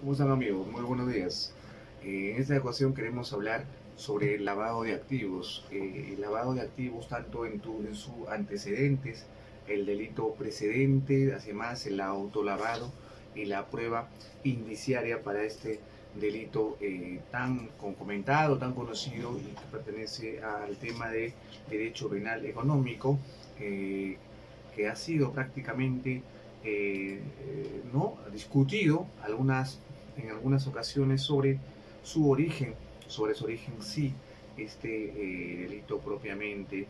¿Cómo están, amigos? Muy buenos días. En esta ocasión queremos hablar sobre el lavado de activos. El lavado de activos tanto en sus antecedentes, el delito precedente, además el autolavado y la prueba indiciaria para este delito tan comentado, tan conocido y que pertenece al tema de derecho penal económico, que ha sido prácticamente ¿no? discutido en algunas ocasiones sobre su origen sí, este delito propiamente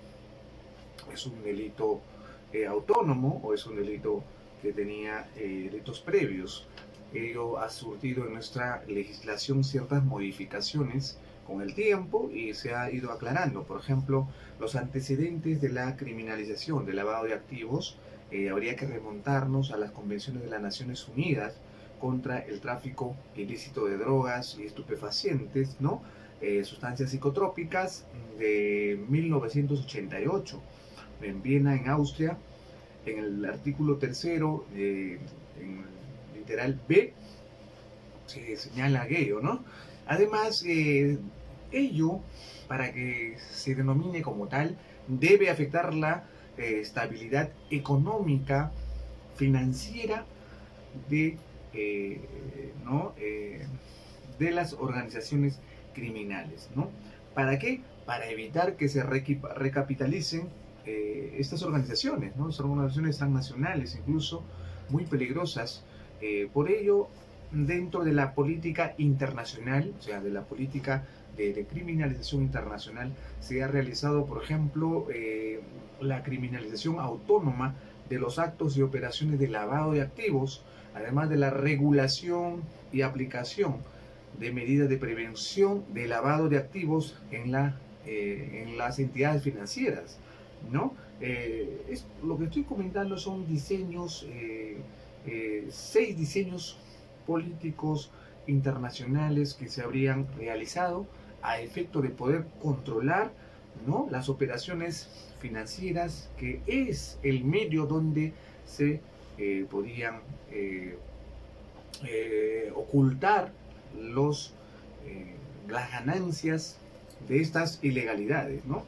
es un delito autónomo o es un delito que tenía delitos previos. Ello ha surtido en nuestra legislación ciertas modificaciones con el tiempo y se ha ido aclarando. Por ejemplo, los antecedentes de la criminalización del lavado de activos, habría que remontarnos a las convenciones de las Naciones Unidas contra el tráfico ilícito de drogas y estupefacientes, ¿no? Sustancias psicotrópicas de 1988 en Viena, en Austria, en el artículo tercero, en el literal B, se señala aquello, ¿no? Además, ello, para que se denomine como tal, debe afectar la estabilidad económica, financiera de, ¿no? De las organizaciones criminales, ¿no? ¿Para qué? Para evitar que se recapitalicen estas organizaciones, ¿no? Son organizaciones transnacionales, incluso muy peligrosas. Por ello, dentro de la política internacional, o sea, de la política de criminalización internacional, se ha realizado, por ejemplo, la criminalización autónoma de los actos y operaciones de lavado de activos, además de la regulación y aplicación de medidas de prevención de lavado de activos en las entidades financieras, ¿no? Lo que estoy comentando son diseños, 6 diseños políticos internacionales que se habrían realizado a efecto de poder controlar, ¿no? Las operaciones financieras, que es el medio donde se podían ocultar los, las ganancias de estas ilegalidades, ¿no?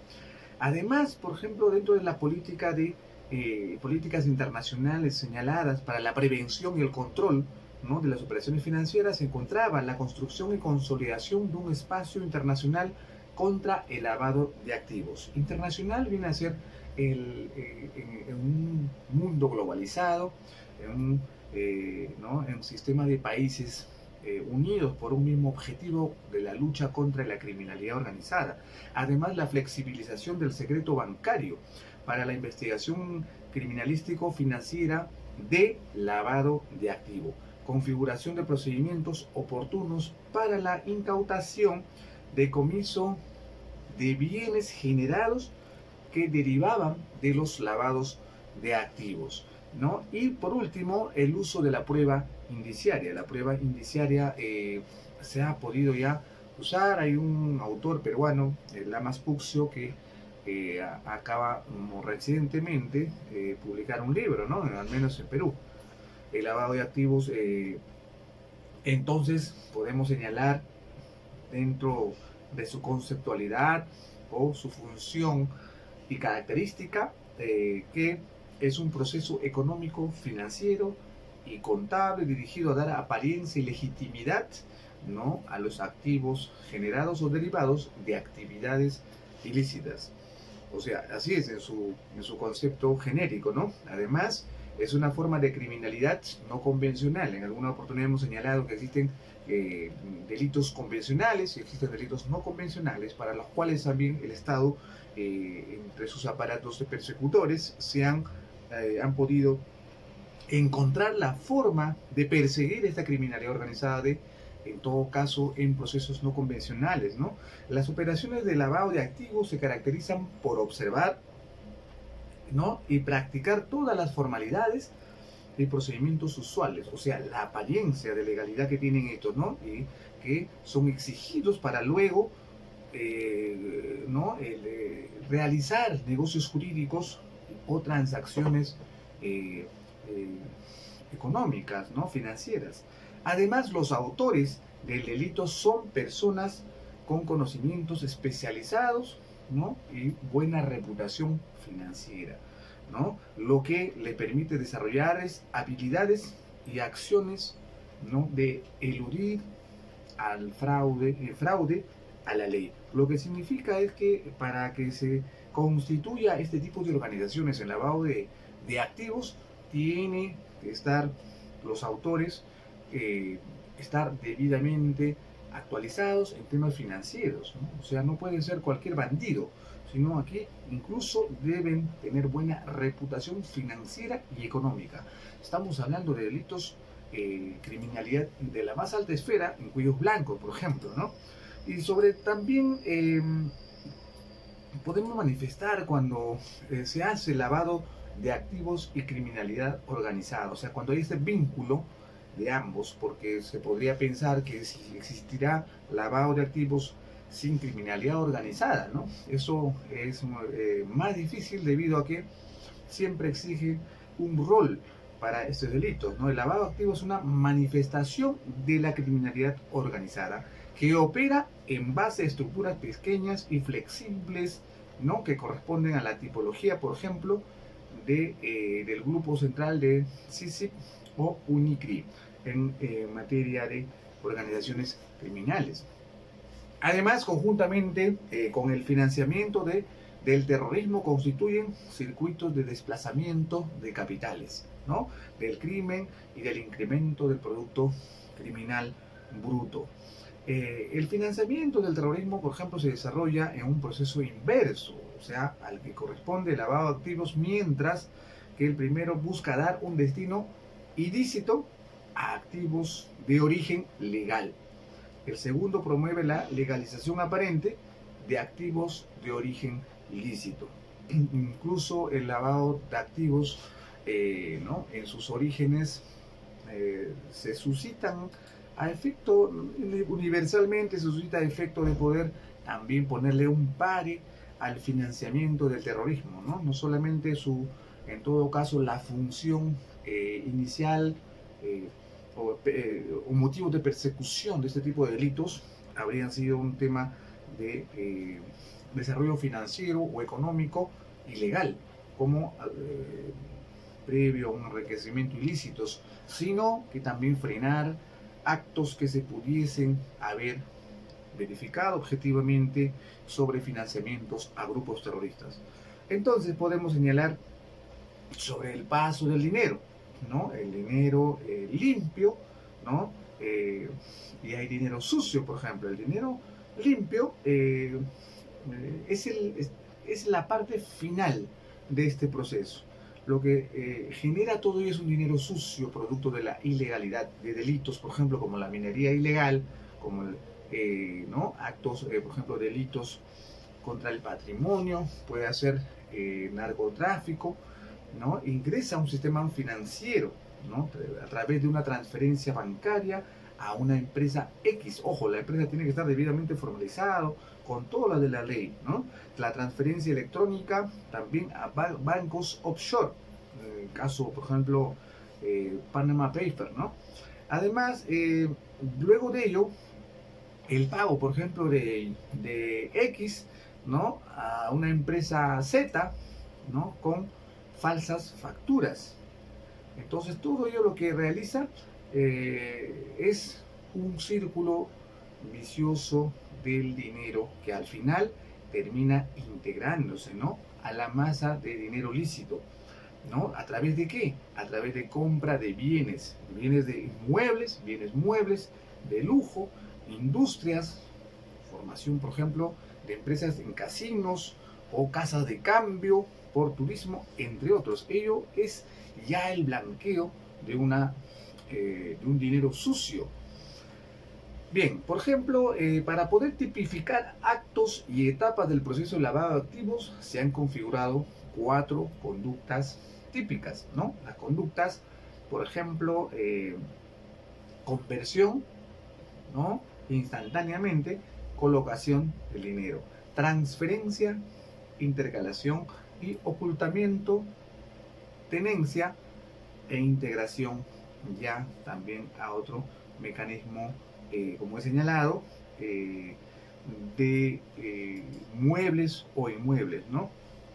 Además, por ejemplo, dentro de la política de políticas internacionales señaladas para la prevención y el control, ¿no?, de las operaciones financieras, se encontraba la construcción y consolidación de un espacio internacional contra el lavado de activos. Internacional viene a ser en un mundo globalizado, ¿no?, en un sistema de países unidos por un mismo objetivo de la lucha contra la criminalidad organizada. Además, la flexibilización del secreto bancario para la investigación criminalístico financiera de lavado de activo, configuración de procedimientos oportunos para la incautación, decomiso de bienes generados que derivaban de los lavados de activos, ¿no? Y por último, el uso de la prueba indiciaria. La prueba indiciaria se ha podido ya usar. Hay un autor peruano, Lamas Puccio, que acaba recientemente publicar un libro, ¿no?, al menos en Perú, el lavado de activos. Entonces podemos señalar dentro de su conceptualidad o su función y característica que es un proceso económico, financiero y contable dirigido a dar apariencia y legitimidad, ¿no?, a los activos generados o derivados de actividades ilícitas. O sea, así es en su concepto genérico, ¿no? Además, es una forma de criminalidad no convencional. En alguna oportunidad hemos señalado que existen delitos convencionales y existen delitos no convencionales, para los cuales también el Estado, entre sus aparatos de persecutores, han podido encontrar la forma de perseguir esta criminalidad organizada en todo caso, en procesos no convencionales, ¿no? Las operaciones de lavado de activos se caracterizan por observar, ¿no?, y practicar todas las formalidades y procedimientos usuales, o sea, la apariencia de legalidad que tienen estos, ¿no?, y que son exigidos para luego, ¿no?, realizar negocios jurídicos o transacciones económicas, ¿no?, financieras. Además, los autores del delito son personas con conocimientos especializados, ¿no? Y buena reputación financiera, ¿no? Lo que le permite desarrollar habilidades y acciones, ¿no? De eludir al fraude a la ley. Lo que significa es que para que se constituya este tipo de organizaciones en lavado de activos, tiene que estar los autores, estar debidamente actualizados en temas financieros, ¿no? O sea, no pueden ser cualquier bandido, sino aquí incluso deben tener buena reputación financiera y económica. Estamos hablando de delitos, criminalidad de la más alta esfera, en cuellos blancos, por ejemplo, ¿no? Y sobre también podemos manifestar cuando se hace lavado de activos y criminalidad organizada, o sea, cuando hay este vínculo de ambos, porque se podría pensar que si existirá lavado de activos sin criminalidad organizada, ¿no? Eso es más difícil debido a que siempre exige un rol para estos delitos, ¿no? El lavado de activos es una manifestación de la criminalidad organizada que opera en base a estructuras pequeñas y flexibles, ¿no? Que corresponden a la tipología, por ejemplo, del grupo central de CICIG o UNICRI en materia de organizaciones criminales. Además, conjuntamente con el financiamiento del terrorismo, constituyen circuitos de desplazamiento de capitales, ¿no? Del crimen y del incremento del producto criminal bruto. El financiamiento del terrorismo, por ejemplo, se desarrolla en un proceso inverso, o sea, al que corresponde el lavado de activos, mientras que el primero busca dar un destino ilícito a activos de origen legal. El segundo promueve la legalización aparente de activos de origen ilícito. Incluso el lavado de activos, ¿no? En sus orígenes se suscitan a efecto, universalmente se suscita a efecto de poder también ponerle un pare al financiamiento del terrorismo, ¿no? No solamente en todo caso, la función inicial o motivos de persecución de este tipo de delitos habrían sido un tema de desarrollo financiero o económico ilegal, como previo a un enriquecimiento ilícitos, sino que también frenar actos que se pudiesen haber verificado objetivamente sobre financiamientos a grupos terroristas. Entonces podemos señalar sobre el paso del dinero, ¿no? El dinero limpio, ¿no? Y hay dinero sucio, por ejemplo. El dinero limpio es la parte final de este proceso. Lo que genera todo ello es un dinero sucio, producto de la ilegalidad, de delitos, por ejemplo, como la minería ilegal, como ¿no? Actos, por ejemplo, delitos contra el patrimonio, puede ser narcotráfico, ¿no? Ingresa a un sistema financiero, ¿no? A través de una transferencia bancaria a una empresa X. Ojo, la empresa tiene que estar debidamente formalizado, con todo lo de la ley, ¿no? La transferencia electrónica también a bancos offshore, en el caso, por ejemplo, Panama Paper, ¿no? Además, luego de ello, el pago, por ejemplo, de X, ¿no? A una empresa Z, ¿no? Con falsas facturas. Entonces todo ello lo que realiza es un círculo vicioso del dinero que al final termina integrándose, ¿no? A la masa de dinero lícito, ¿no? ¿A través de qué? A través de compra de bienes de inmuebles, bienes muebles, de lujo, industrias, formación, por ejemplo, de empresas en casinos o casas de cambio por turismo, entre otros. Ello es ya el blanqueo de un dinero sucio. Bien, por ejemplo, para poder tipificar actos y etapas del proceso de lavado de activos, se han configurado 4 conductas típicas, ¿no? Las conductas, por ejemplo, conversión, ¿no? Instantáneamente, colocación del dinero, transferencia, intercalación y ocultamiento, tenencia e integración ya también a otro mecanismo, como he señalado, de muebles o inmuebles, ¿no?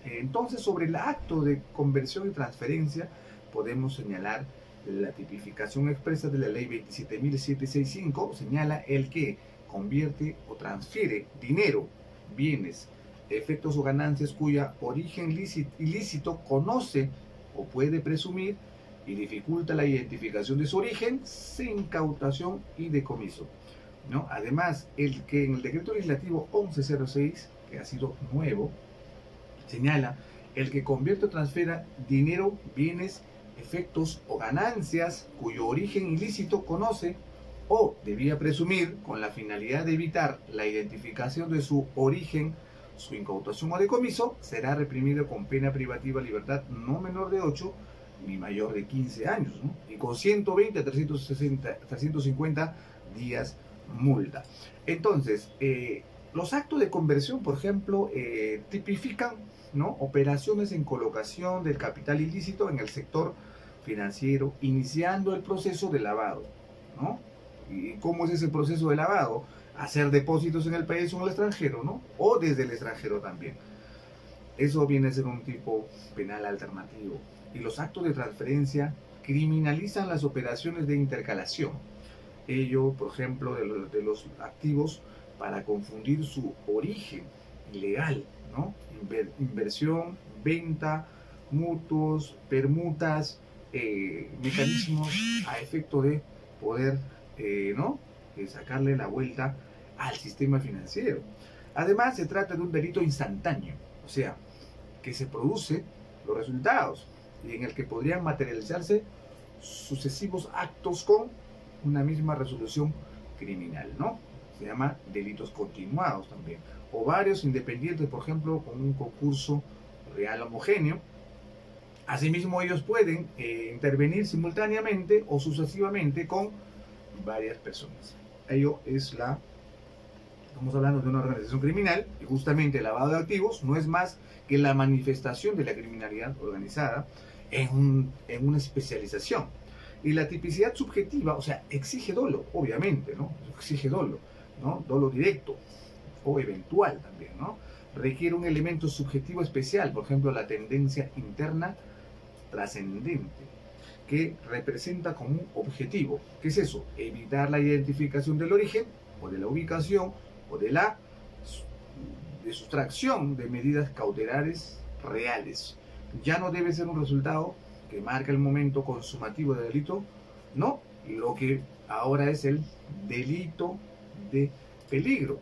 Entonces, sobre el acto de conversión y transferencia, podemos señalar la tipificación expresa de la ley 27.765, señala el que convierte o transfiere dinero, bienes, efectos o ganancias cuya origen ilícito conoce o puede presumir y dificulta la identificación de su origen sin incautación y decomiso, ¿no? Además, el que en el decreto legislativo 1106, que ha sido nuevo, señala el que convierte o transfiera dinero, bienes, efectos o ganancias cuyo origen ilícito conoce o debía presumir con la finalidad de evitar la identificación de su origen, su incautación o decomiso, será reprimido con pena privativa de libertad no menor de 8 ni mayor de 15 años, ¿no? Y con 120 a 350 días multa. Entonces, los actos de conversión, por ejemplo, tipifican, ¿no?, operaciones en colocación del capital ilícito en el sector financiero, iniciando el proceso de lavado, ¿no? ¿Y cómo es ese proceso de lavado? Hacer depósitos en el país o en el extranjero, ¿no? O desde el extranjero también. Eso viene a ser un tipo penal alternativo. Y los actos de transferencia criminalizan las operaciones de intercalación. Ello, por ejemplo, de los activos para confundir su origen ilegal, ¿no? Inversión, venta, mutuos, permutas, mecanismos a efecto de poder, ¿no?, sacarle la vuelta al sistema financiero. Además, se trata de un delito instantáneo, o sea, que se produce los resultados y en el que podrían materializarse sucesivos actos con una misma resolución criminal, ¿no? Se llama delitos continuados también, o varios independientes, por ejemplo, con un concurso real homogéneo. Asimismo, ellos pueden intervenir simultáneamente o sucesivamente con varias personas. Ello es estamos hablando de una organización criminal, y justamente el lavado de activos no es más que la manifestación de la criminalidad organizada en una especialización. Y la tipicidad subjetiva, o sea, exige dolo, obviamente, ¿no? Exige dolo, ¿no? Dolo directo o eventual también, ¿no? Requiere un elemento subjetivo especial, por ejemplo, la tendencia interna trascendente, que representa como un objetivo. ¿Qué es eso? Evitar la identificación del origen o de la ubicación o de sustracción de medidas cautelares reales. Ya no debe ser un resultado que marca el momento consumativo del delito, no, lo que ahora es el delito de peligro.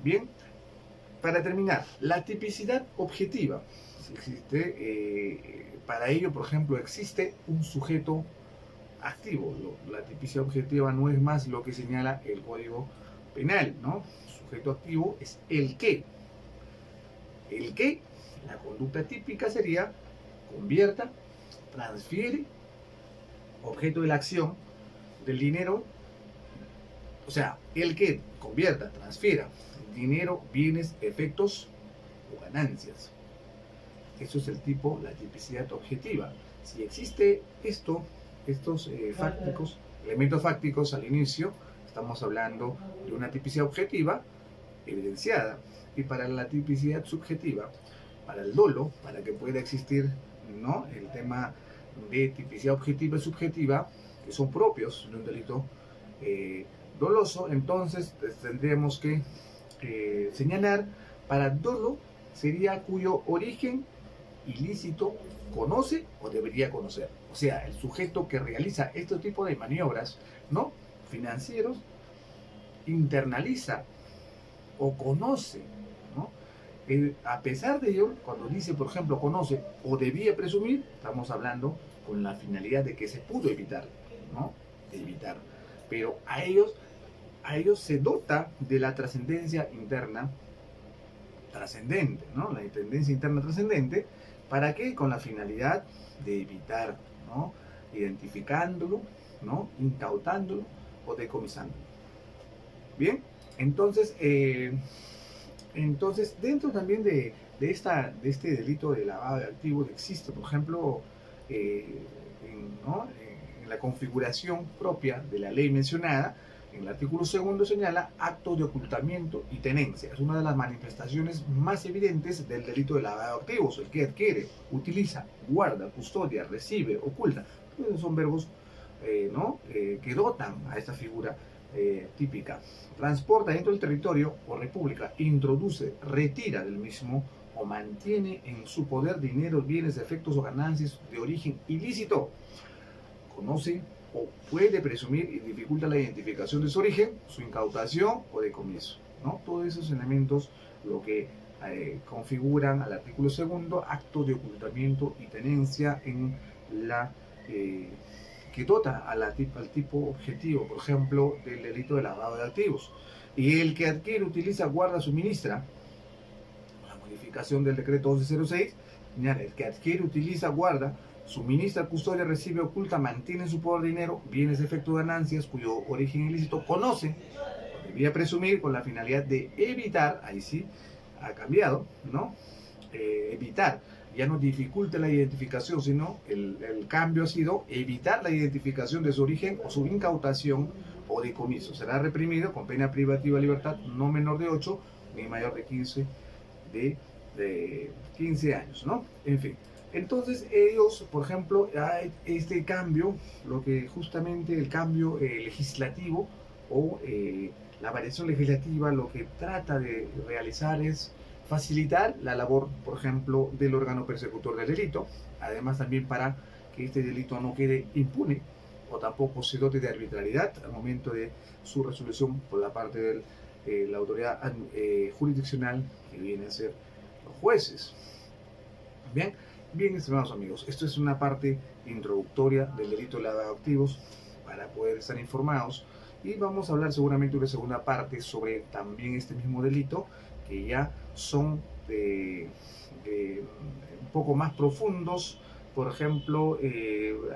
Bien, para terminar, la tipicidad objetiva. Existe, para ello, por ejemplo, existe un sujeto activo. La tipicidad objetiva no es más lo que señala el Código Penal, ¿no? Sujeto activo es el que. El que, la conducta típica sería convierta, transfiere, objeto de la acción del dinero, o sea, el que convierta, transfiera dinero, bienes, efectos o ganancias. Eso es la tipicidad objetiva. Si existe estos elementos fácticos al inicio, estamos hablando de una tipicidad objetiva evidenciada. Y para la tipicidad subjetiva, para el dolo, para que pueda existir, ¿no?, el tema de tipicidad objetiva y subjetiva, que son propios de un delito doloso, entonces tendríamos que señalar, para dolo sería cuyo origen ilícito conoce o debería conocer. O sea, el sujeto que realiza este tipo de maniobras, ¿no?, financieros, internaliza o conoce, ¿no? A pesar de ello, cuando dice, por ejemplo, conoce o debía presumir, estamos hablando con la finalidad de que se pudo evitar, ¿no?, de evitar. Pero a ellos se dota de la trascendencia interna trascendente, ¿no? La tendencia interna trascendente, ¿para qué? Con la finalidad de evitar, ¿no?, identificándolo, ¿no?, incautándolo o decomisándolo. Bien, entonces dentro también de este delito de lavado de activos existe, por ejemplo, en la configuración propia de la ley mencionada, en el artículo 2 señala acto de ocultamiento y tenencia. Es una de las manifestaciones más evidentes del delito de lavado de activos. El que adquiere, utiliza, guarda, custodia, recibe, oculta. Todos son verbos que dotan a esta figura típica. Transporta dentro del territorio o república, introduce, retira del mismo o mantiene en su poder dinero, bienes, efectos o ganancias de origen ilícito. Conoce o puede presumir y dificulta la identificación de su origen, su incautación o decomiso, ¿no? Todos esos elementos lo que configuran al artículo 2, acto de ocultamiento y tenencia en la que dota al tipo objetivo, por ejemplo, del delito de lavado de activos. Y el que adquiere, utiliza, guarda, suministra, la modificación del decreto 1106, el que adquiere, utiliza, guarda, suministra, custodia, recibe, oculta, mantiene en su poder dinero, bienes, efectos, ganancias, cuyo origen ilícito conoce, debía presumir con la finalidad de evitar, ahí sí ha cambiado, ¿no? Evitar, ya no dificulte la identificación, sino el cambio ha sido evitar la identificación de su origen o su incautación o decomiso. Será reprimido con pena privativa de libertad no menor de 8 ni mayor de 15 años, ¿no? En fin. Entonces ellos, por ejemplo, este cambio, lo que justamente el cambio legislativo o la variación legislativa lo que trata de realizar es facilitar la labor, por ejemplo, del órgano persecutor del delito, además también para que este delito no quede impune o tampoco se dote de arbitrariedad al momento de su resolución por la parte de la autoridad jurisdiccional que viene a ser los jueces. Bien, estimados amigos, esto es una parte introductoria del delito de lavado de activos para poder estar informados, y vamos a hablar seguramente de una segunda parte sobre también este mismo delito, que ya son un poco más profundos. Por ejemplo,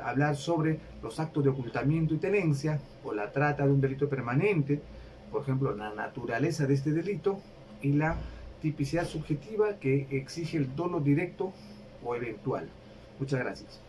hablar sobre los actos de ocultamiento y tenencia o la trata de un delito permanente, por ejemplo, la naturaleza de este delito y la tipicidad subjetiva que exige el dolo directo o eventual. Muchas gracias.